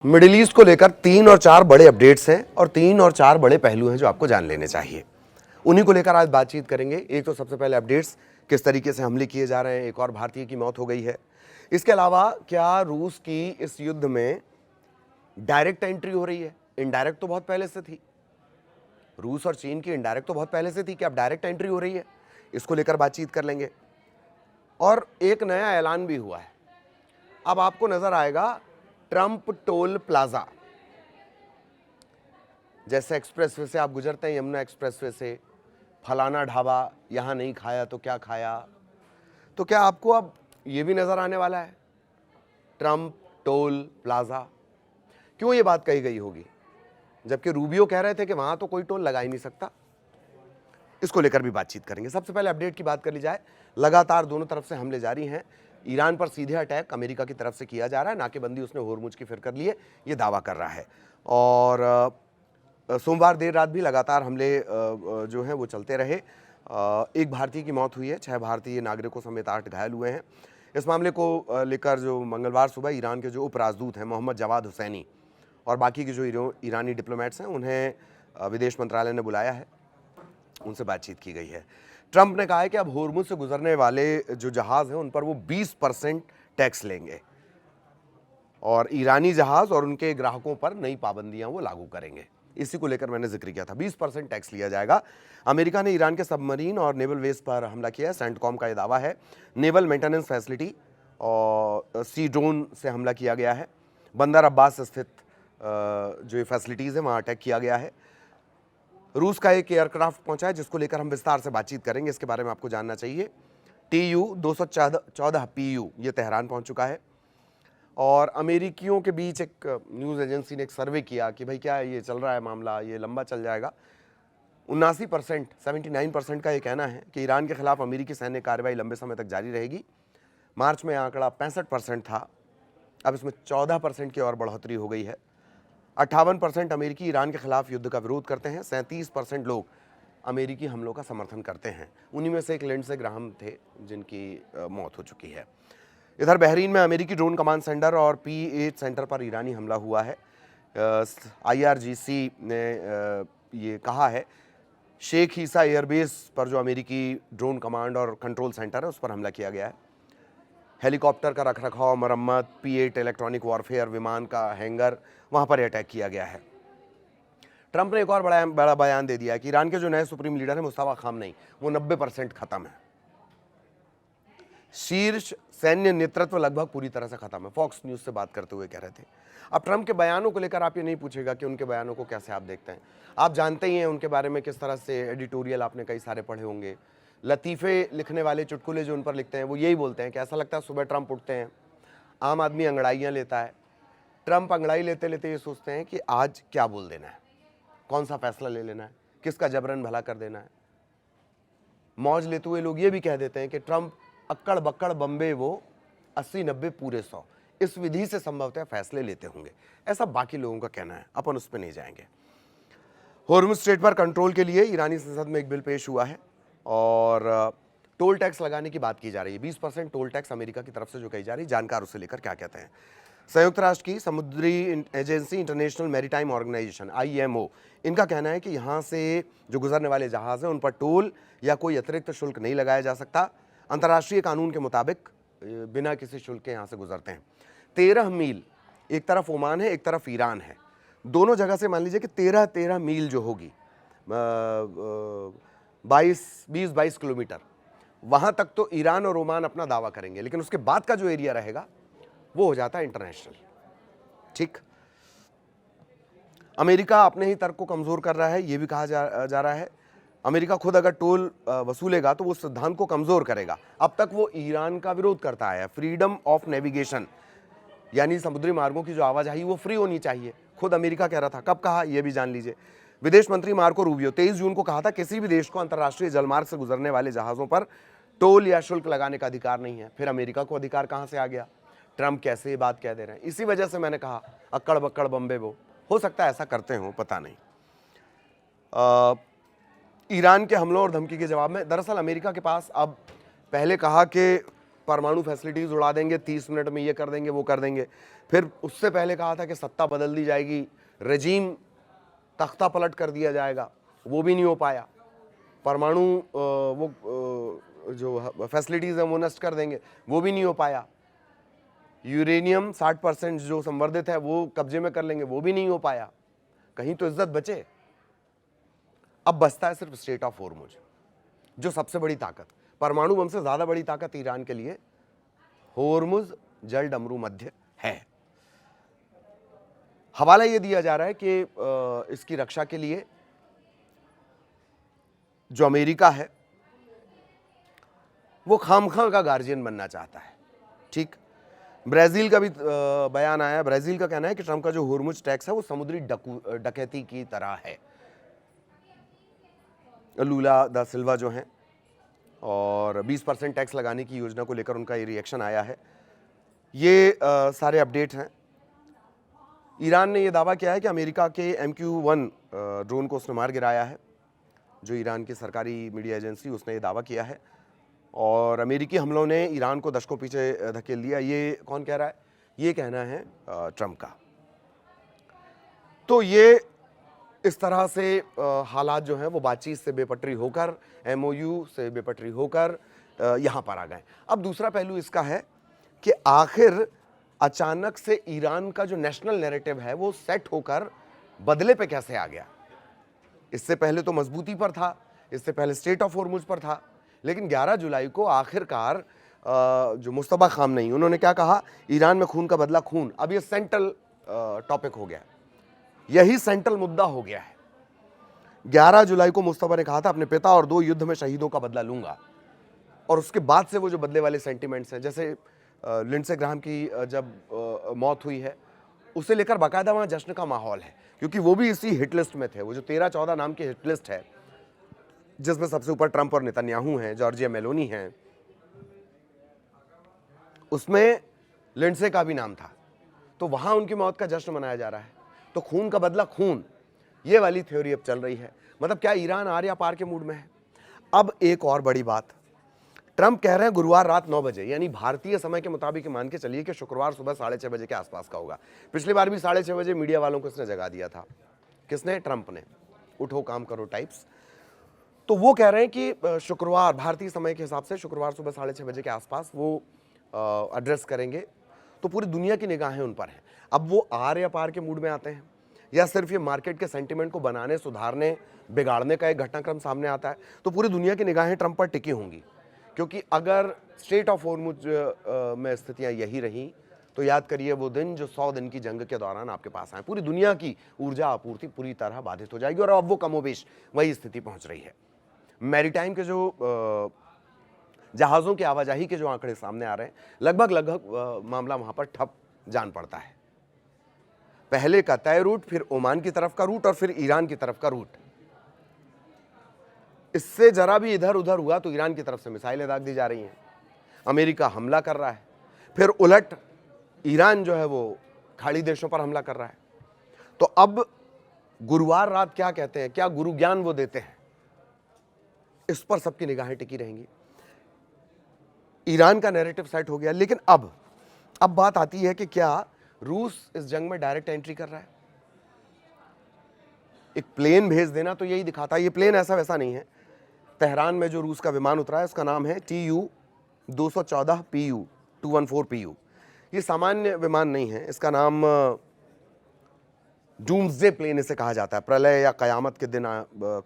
Middle east को लेकर 3 और 4 बड़े अपडेट्स हैं और 3 और 4 बड़े पहलू हैं जो आपको जान लेने चाहिए। उन्हीं को लेकर आज बातचीत करेंगे। एक तो सबसे पहले अपडेट्स, किस तरीके से हमले किए जा रहे हैं, एक और भारतीय की मौत हो गई है। इसके अलावा क्या रूस की इस युद्ध में डायरेक्ट एंट्री हो रही है? इनडायरेक्ट तो बहुत पहले से थी। रूस और चीन की इनडायरेक्ट तो बहुत पहले से थी कि अब डायरेक्ट एंट्री हो रही है। इसको लेकर बातचीत कर लेंगे। और एक नया ऐलान भी हुआ है। अब आपको नजर आएगा ट्रंप टोल प्लाजा। जैसे एक्सप्रेसवे से आप गुजरते हैं, यमुना एक्सप्रेसवे से, फलाना ढाबा यहां नहीं खाया तो क्या खाया, तो क्या आपको अब यह भी नजर आने वाला है ट्रंप टोल प्लाजा? क्यों ये बात कही गई होगी, जबकि रूबियो कह रहे थे कि वहां तो कोई टोल लगा ही नहीं सकता? इसको लेकर भी बातचीत करेंगे। सबसे पहले अपडेट की बात कर ली जाए। लगातार दोनों तरफ से हमले जारी हैं। ईरान पर सीधे अटैक अमेरिका की तरफ से किया जा रहा है। नाकेबंदी उसने होर्मुज की फिर कर ली है, ये दावा कर रहा है। और सोमवार देर रात भी लगातार हमले जो हैं वो चलते रहे। एक भारतीय की मौत हुई है, 6 भारतीय नागरिकों समेत 8 घायल हुए हैं। इस मामले को लेकर जो मंगलवार सुबह ईरान के जो उप राजदूत हैं मोहम्मद जवाद हुसैनी और बाकी के जो ईरानी डिप्लोमेट्स हैं, उन्हें विदेश मंत्रालय ने बुलाया है, उनसे बातचीत की गई है। ट्रंप ने कहा है कि अब होर्मुज से गुजरने वाले जो जहाज हैं उन पर वो 20% टैक्स लेंगे और ईरानी जहाज और उनके ग्राहकों पर नई पाबंदियां वो लागू करेंगे। इसी को लेकर मैंने जिक्र किया था, 20% टैक्स लिया जाएगा। अमेरिका ने ईरान के सबमरीन और नेवल बेस पर हमला किया है। सेंटकॉम का यह दावा है। नेवल मेंटेनेंस फैसिलिटी और सी ड्रोन से हमला किया गया है। बंदर अब्बास स्थित जो फैसिलिटीज़ है वहाँ अटैक किया गया है। रूस का एक एयरक्राफ्ट पहुंचा है जिसको लेकर हम विस्तार से बातचीत करेंगे। इसके बारे में आपको जानना चाहिए। TU-214 PU ये तेहरान पहुंच चुका है। और अमेरिकियों के बीच एक न्यूज़ एजेंसी ने एक सर्वे किया कि भाई क्या ये चल रहा है मामला, ये लंबा चल जाएगा। 79%, 79% का ये कहना है कि ईरान के खिलाफ अमेरिकी सैन्य कार्रवाई लंबे समय तक जारी रहेगी। मार्च में आंकड़ा 65% था, अब इसमें 14% की और बढ़ोतरी हो गई है। 58% अमेरिकी ईरान के खिलाफ युद्ध का विरोध करते हैं। 37% लोग अमेरिकी हमलों का समर्थन करते हैं। उन्हीं में से एक लिंडसे ग्राहम थे जिनकी मौत हो चुकी है। इधर बहरीन में अमेरिकी ड्रोन कमांड सेंटर और P8 सेंटर पर ईरानी हमला हुआ है। IRGC ने ये कहा है शेख ईसा एयरबेस पर जो अमेरिकी ड्रोन कमांड और कंट्रोल सेंटर है उस पर हमला किया गया है। हेलीकॉप्टर का रखरखाव, मरम्मत, P8 इलेक्ट्रॉनिक वॉरफेयर विमान का हैंगर, वहां पर अटैक किया गया है। ट्रंप ने एक और बड़ा बयान दे दिया है कि ईरान के जो नए सुप्रीम लीडर हैं मुस्तफा खामनेई, वो 90% खत्म है। शीर्ष सैन्य नेतृत्व लगभग पूरी तरह से खत्म है। फॉक्स न्यूज से बात करते हुए कह रहे थे। अब ट्रंप के बयानों को लेकर आप ये नहीं पूछेगा कि उनके बयानों को कैसे आप देखते हैं। आप जानते ही हैं उनके बारे में किस तरह से एडिटोरियल आपने कई सारे पढ़े होंगे। लतीफ़े लिखने वाले, चुटकुले जो उन पर लिखते हैं, वो यही बोलते हैं कि ऐसा लगता है सुबह ट्रंप उठते हैं, आम आदमी अंगड़ाइयाँ लेता है। ट्रंप अंगड़ाई लेते लेते ये सोचते हैं कि आज क्या बोल देना है, कौन सा फैसला ले लेना है, किसका जबरन भला कर देना है। मौज लेते हुए लोग ये भी कह देते हैं कि ट्रंप अक्कड़ बक्कड़ बम्बे वो 80-90 पूरे 100, इस विधि से संभवतः फैसले लेते होंगे, ऐसा बाकी लोगों का कहना है। अपन उस पर नहीं जाएंगे। होर्मुज स्ट्रेट पर कंट्रोल के लिए ईरानी संसद में एक बिल पेश हुआ है और टोल टैक्स लगाने की बात की जा रही है। 20% टोल टैक्स अमेरिका की तरफ से जो कही जा रही है। जानकार उसे लेकर क्या कहते हैं। संयुक्त राष्ट्र की समुद्री agency international maritime organization IMO, इनका कहना है कि यहाँ से जो गुजरने वाले जहाज़ हैं उन पर टोल या कोई अतिरिक्त शुल्क नहीं लगाया जा सकता। अंतर्राष्ट्रीय कानून के मुताबिक बिना किसी शुल्क के यहाँ से गुजरते हैं। 13 मील, एक तरफ ओमान है एक तरफ ईरान है, दोनों जगह से मान लीजिए कि 13 मील जो होगी, 20-22 किलोमीटर, वहाँ तक तो ईरान और ओमान अपना दावा करेंगे, लेकिन उसके बाद का जो एरिया रहेगा वो हो जाता है इंटरनेशनल। ठीक, अमेरिका अपने ही तर्क को कमज़ोर कर रहा है, ये भी कहा जा रहा है। अमेरिका खुद अगर टोल वसूलेगा तो वो सिद्धांत को कमज़ोर करेगा। अब तक वो ईरान का विरोध करता आया है। फ्रीडम ऑफ नेविगेशन, यानी समुद्री मार्गों की जो आवाजाही वो फ्री होनी चाहिए, खुद अमेरिका कह रहा था। कब कहा ये भी जान लीजिए। विदेश मंत्री मार्को रूबियो 23 जून को कहा था किसी भी देश को अंतर्राष्ट्रीय जलमार्ग से गुजरने वाले जहाज़ों पर टोल या शुल्क लगाने का अधिकार नहीं है। फिर अमेरिका को अधिकार कहाँ से आ गया? ट्रंप कैसे ये बात कह दे रहे हैं? इसी वजह से मैंने कहा अक्कड़ बक्कड़ बम्बे वो, हो सकता है ऐसा करते हो, पता नहीं। ईरान के हमलों और धमकी के जवाब में दरअसल अमेरिका के पास अब, पहले कहा कि परमाणु फैसिलिटीज उड़ा देंगे, 30 मिनट में ये कर देंगे, वो कर देंगे। फिर उससे पहले कहा था कि सत्ता बदल दी जाएगी, रजीम तख्ता पलट कर दिया जाएगा, वो भी नहीं हो पाया। परमाणु जो फैसिलिटीज हैं वो नष्ट कर देंगे, वो भी नहीं हो पाया। यूरेनियम 60% जो संवर्धित है वो कब्जे में कर लेंगे, वो भी नहीं हो पाया। कहीं तो इज्जत बचे। अब बचता है सिर्फ स्ट्रेट ऑफ होर्मुज, जो सबसे बड़ी ताकत, परमाणु बम से ज्यादा बड़ी ताकत ईरान के लिए होर्मुज जल डमरू मध्य है। हवाला यह दिया जा रहा है कि इसकी रक्षा के लिए जो अमेरिका है वो खामखा का गार्जियन बनना चाहता है। ठीक, ब्राजील का भी बयान आया। ब्राजील का कहना है कि ट्रंप का जो होर्मुज टैक्स है वो समुद्री डकैती की तरह है। लूला दा सिल्वा जो हैं और 20% टैक्स लगाने की योजना को लेकर उनका ये रिएक्शन आया है। ये सारे अपडेट हैं। ईरान ने ये दावा किया है कि अमेरिका के MQ-1 ड्रोन को उसने मार गिराया है। जो ईरान की सरकारी मीडिया एजेंसी, उसने ये दावा किया है। और अमेरिकी हमलों ने ईरान को दशकों पीछे धकेल दिया। ये कौन कह रहा है? ये कहना है ट्रंप का। तो ये इस तरह से हालात जो हैं वो बातचीत से बेपटरी होकर, MOU से बेपटरी होकर यहाँ पर आ गए। अब दूसरा पहलू इसका है कि आखिर अचानक से ईरान का जो नेशनल नैरेटिव है वो सेट होकर बदले पे कैसे आ गया। इससे पहले तो मजबूती पर था, इससे पहले स्टेट ऑफ होर्मुज पर था, लेकिन 11 जुलाई को आखिरकार जो मुस्तफा खामनेई, उन्होंने क्या कहा? ईरान में खून का बदला खून। अब ये सेंट्रल टॉपिक हो गया, यही सेंट्रल मुद्दा हो गया है। 11 जुलाई को मुस्तफा ने कहा था अपने पिता और 2 युद्ध में शहीदों का बदला लूंगा, और उसके बाद से वो जो बदले वाले सेंटिमेंट्स हैं, जैसे लिंडसे ग्राहम की जब मौत हुई है, उसे लेकर बाकायदा वहां जश्न का माहौल है, क्योंकि वो भी इसी हिट लिस्ट में थे। वो जो 13-14 नाम की हिट लिस्ट है, जिसमें सबसे ऊपर ट्रंप और नेतन्याहू हैं, जॉर्जिया मेलोनी हैं, उसमें लिंडसे का भी नाम था। तो वहां उनकी मौत का जश्न मनाया जा रहा है। तो खून का बदला खून, ये वाली थ्योरी अब चल रही है। मतलब क्या ईरान आर या पार के मूड में है? अब एक और बड़ी बात, ट्रंप कह रहे हैं गुरुवार रात 9 बजे, यानी भारतीय समय के मुताबिक मान के चलिए कि शुक्रवार सुबह 6:30 बजे के आसपास का होगा। पिछली बार भी 6:30 बजे मीडिया वालों को इसने जगा दिया था। किसने? ट्रंप ने। उठो काम करो टाइप्स। तो वो कह रहे हैं कि शुक्रवार भारतीय समय के हिसाब से शुक्रवार सुबह 6:30 बजे के आसपास वो एड्रेस करेंगे। तो पूरी दुनिया की निगाहें उन पर हैं। अब वो आर या पार के मूड में आते हैं, या सिर्फ ये मार्केट के सेंटिमेंट को बनाने, सुधारने, बिगाड़ने का एक घटनाक्रम सामने आता है। तो पूरी दुनिया की निगाहें ट्रंप पर टिकी होंगी, क्योंकि अगर स्टेट ऑफ होर्मुज में स्थितियां यही रहीं तो याद करिए वो दिन जो 100 दिन की जंग के दौरान आपके पास आए। पूरी दुनिया की ऊर्जा आपूर्ति पूरी तरह बाधित हो जाएगी, और अब वो कमोबेश वही स्थिति पहुंच रही है। मैरीटाइम के जो जहाज़ों की आवाजाही के जो आंकड़े सामने आ रहे हैं, लगभग मामला वहां पर ठप जान पड़ता है। पहले का तय रूट, फिर ओमान की तरफ का रूट, और फिर ईरान की तरफ का रूट। इससे जरा भी इधर उधर हुआ तो ईरान की तरफ से मिसाइलें दाग दी जा रही हैं, अमेरिका हमला कर रहा है, फिर उलट ईरान जो है वो खाड़ी देशों पर हमला कर रहा है। तो अब गुरुवार रात क्या कहते हैं, क्या गुरु ज्ञान वो देते हैं, इस पर सबकी निगाहें टिकी रहेंगी। ईरान का नैरेटिव सेट हो गया, लेकिन अब बात आती है कि क्या रूस इस जंग में डायरेक्ट एंट्री कर रहा है? एक प्लेन भेज देना तो यही दिखाता है। ये प्लेन ऐसा वैसा नहीं है। तेहरान में जो रूस का विमान उतरा है उसका नाम है TU-214 PU 214 PU। ये सामान्य विमान नहीं है, इसका नाम डूम्सडे प्लेन इसे कहा जाता है। प्रलय या कयामत के दिन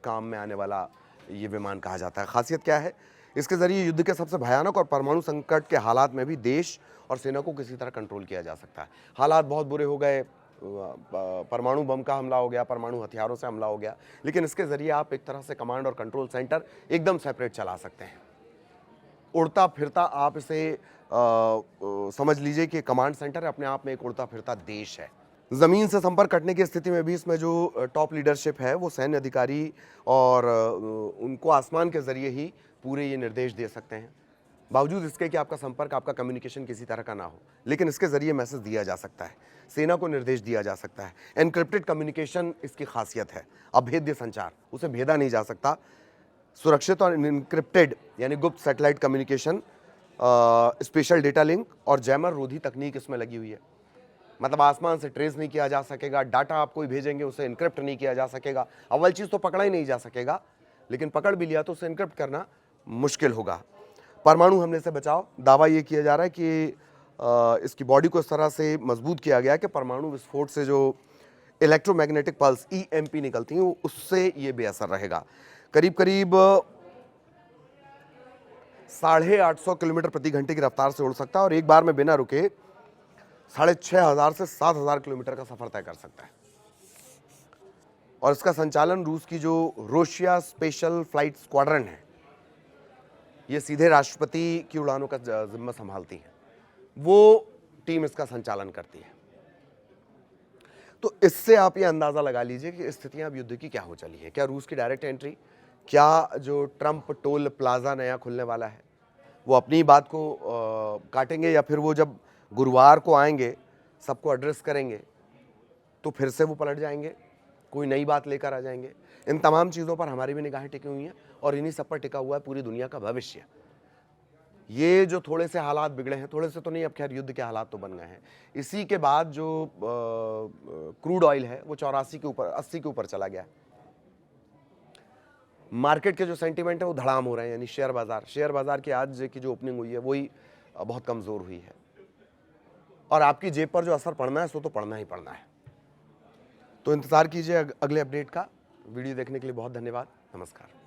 काम में आने वाला ये विमान कहा जाता है। खासियत क्या है? इसके जरिए युद्ध के सबसे भयानक और परमाणु संकट के हालात में भी देश और सेना को किसी तरह कंट्रोल किया जा सकता है। हालात बहुत बुरे हो गए, परमाणु बम का हमला हो गया, परमाणु हथियारों से हमला हो गया, लेकिन इसके जरिए आप एक तरह से कमांड और कंट्रोल सेंटर एकदम सेपरेट चला सकते हैं। उड़ता फिरता आप इसे समझ लीजिए कि कमांड सेंटर अपने आप में एक उड़ता फिरता देश है। जमीन से संपर्क कटने की स्थिति में भी इसमें जो टॉप लीडरशिप है वो सैन्य अधिकारी, और उनको आसमान के जरिए ही पूरे ये निर्देश दे सकते हैं। बावजूद इसके कि आपका संपर्क, आपका कम्युनिकेशन किसी तरह का ना हो, लेकिन इसके जरिए मैसेज दिया जा सकता है, सेना को निर्देश दिया जा सकता है। एनक्रिप्टेड कम्युनिकेशन इसकी खासियत है, अभेद्य संचार, उसे भेदा नहीं जा सकता। सुरक्षित और इनक्रिप्टेड यानी गुप्त satellite communication special data link और जैमर रोधी तकनीक इसमें लगी हुई है। मतलब आसमान से ट्रेस नहीं किया जा सकेगा, डाटा आप कोई भेजेंगे उसे इनक्रिप्ट नहीं किया जा सकेगा। अव्वल चीज़ तो पकड़ा ही नहीं जा सकेगा, लेकिन पकड़ भी लिया तो उसे इनक्रिप्ट करना मुश्किल होगा। परमाणु हमले से बचाव, दावा ये किया जा रहा है कि इसकी बॉडी को इस तरह से मजबूत किया गया कि परमाणु विस्फोट से जो इलेक्ट्रोमैग्नेटिक पल्स EMP निकलती हैं उससे ये बेअसर रहेगा। करीब करीब 850 किलोमीटर प्रति घंटे की रफ्तार से उड़ सकता है और एक बार में बिना रुके 6500 से 7000 किलोमीटर का सफर तय कर सकता है। और इसका संचालन रूस की जो रोशिया स्पेशल फ्लाइट स्क्वाड्रन है, ये सीधे राष्ट्रपति की उड़ानों का जिम्मा संभालती है, वो टीम इसका संचालन करती है। तो इससे आप ये अंदाजा लगा लीजिए कि स्थितियां अब युद्ध की क्या हो चली है। क्या रूस की डायरेक्ट एंट्री, क्या जो ट्रंप टोल प्लाजा नया खुलने वाला है वो अपनी बात को काटेंगे, या फिर वो जब गुरुवार को आएंगे सबको एड्रेस करेंगे तो फिर से वो पलट जाएंगे, कोई नई बात लेकर आ जाएंगे। इन तमाम चीज़ों पर हमारी भी निगाहें टिकी हुई हैं और इन्हीं सब पर टिका हुआ है पूरी दुनिया का भविष्य। ये जो थोड़े से हालात बिगड़े हैं, थोड़े से तो नहीं, अब खैर युद्ध के हालात तो बन गए हैं। इसी के बाद जो क्रूड ऑयल है वो 84 के ऊपर 80 के ऊपर चला गया। मार्केट के जो सेंटीमेंट है वो धड़ाम हो रहे हैं, यानी शेयर बाजार की आज की जो ओपनिंग हुई है वही बहुत कमज़ोर हुई है और आपकी जेब पर जो असर पड़ना है सो तो पड़ना ही पड़ना है। तो इंतज़ार कीजिए अगले अपडेट का। वीडियो देखने के लिए बहुत धन्यवाद। नमस्कार।